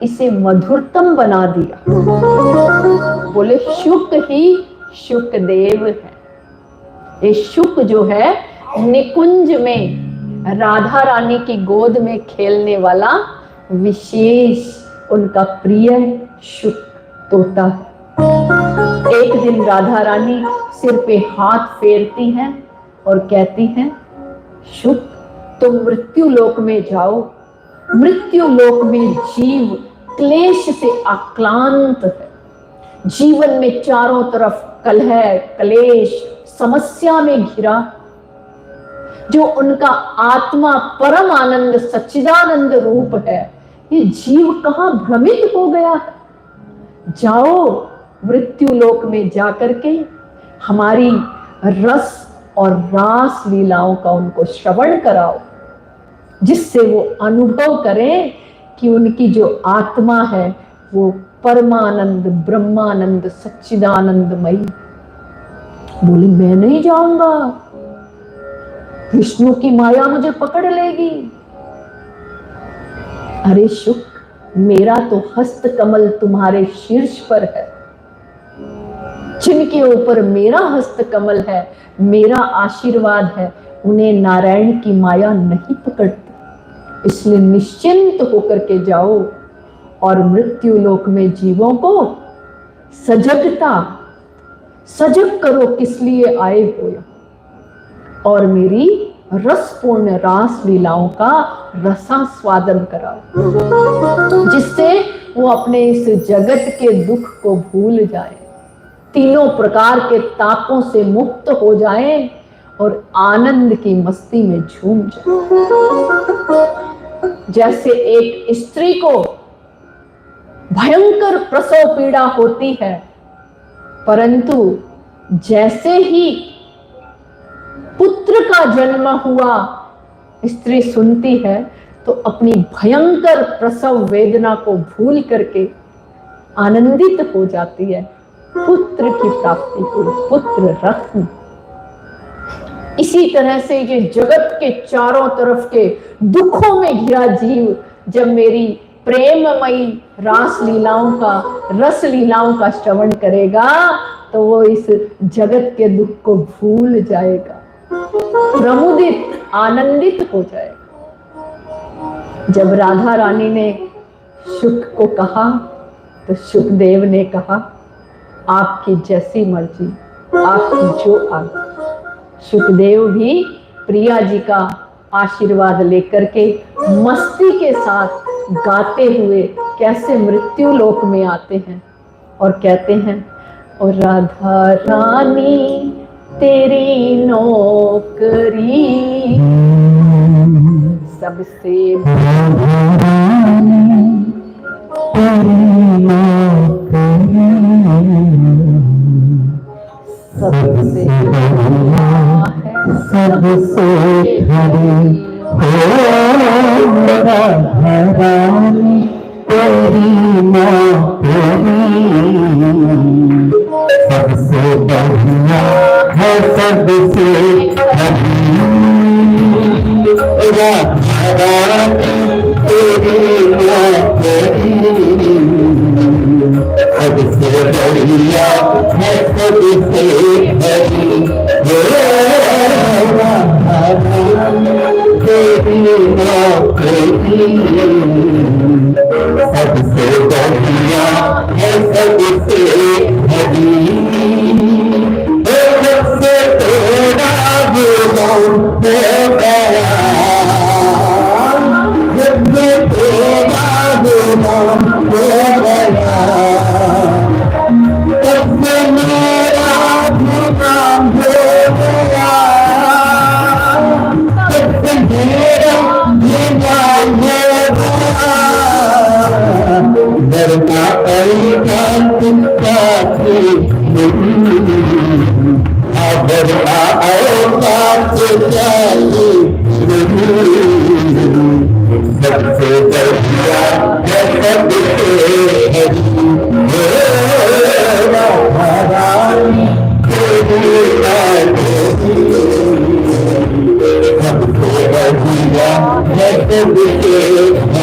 इसे मधुरतम बना दिया। बोले शुक ही शुकदेव है। ये शुक जो है निकुंज में राधा रानी की गोद में खेलने वाला विशेष उनका प्रिय शुक तोता है। एक दिन राधा रानी सिर पे हाथ फेरती हैं और कहती हैं, शुक तुम मृत्यु लोक में जाओ। मृत्यु लोक में जीव क्लेश से आक्रांत है। जीवन में चारों तरफ कलह क्लेश समस्या में घिरा। जो उनका आत्मा परम आनंद सच्चिदानंद रूप है, ये जीव कहां भ्रमित हो गया है। जाओ मृत्यु लोक में जाकर के हमारी रस और रास लीलाओं का उनको श्रवण कराओ, जिससे वो अनुभव करें कि उनकी जो आत्मा है वो परमानंद ब्रह्मानंद सच्चिदानंदमयी। बोले मैं नहीं जाऊंगा, विष्णु की माया मुझे पकड़ लेगी। अरे शुक, मेरा तो हस्त कमल तुम्हारे शीर्ष पर है। जिनके ऊपर मेरा हस्त कमल है, मेरा आशीर्वाद है, उन्हें नारायण की माया नहीं पकड़ती। इसलिए निश्चिंत होकर के जाओ और मृत्यु लोक में जीवों को सजग करो किस लिए आए हो, और मेरी रसपूर्ण रास लीलाओं का रसास्वादन कराओ, जिससे वो अपने इस जगत के दुख को भूल जाए, तीनों प्रकार के तापों से मुक्त हो जाए और आनंद की मस्ती में झूम जाए। जैसे एक स्त्री को भयंकर प्रसव पीड़ा होती है, परंतु जैसे ही पुत्र का जन्म हुआ स्त्री सुनती है तो अपनी भयंकर प्रसव वेदना को भूल करके आनंदित हो जाती है। पुत्र की प्राप्ति को पुत्र रत्न। इसी तरह से ये जगत के चारों तरफ के दुखों में घिरा जीव जब मेरी प्रेममयी रास लीलाओं का रस लीलाओं का श्रवण करेगा तो वो इस जगत के दुख को भूल जाएगा, प्रमुदित आनंदित हो जाएगा। जब राधा रानी ने शुक को कहा तो शुकदेव ने कहा, आपकी जैसी मर्जी, आपकी जो आज्ञा। शुकदेव भी प्रिया जी का आशीर्वाद लेकर के मस्ती के साथ गाते हुए कैसे मृत्यु लोक में आते हैं और कहते हैं, और राधा रानी तेरी नौकरी सबसे सबसे सबसे हरी रानी तेरी नौकरी सबसे बढ़िया है, सबसे हरी रानी तेरी नौकरी सबसे बढ़िया है, सबसे हरी तेरी नौकरी सबसे बढ़िया है, सबसे हरी सबसे तेरा गुलाम हो गया, सबसे तेरा गुलाम हो गया, सबसे मेरा गुलाम हो गया, सबसे मेरा गुलाम हो गया। दरका अल्लाह तुमका दरका अल्लाह तुमका सबसे बढ़िया है, सबसे रानी तेरी सबसे बढ़िया है, सबसे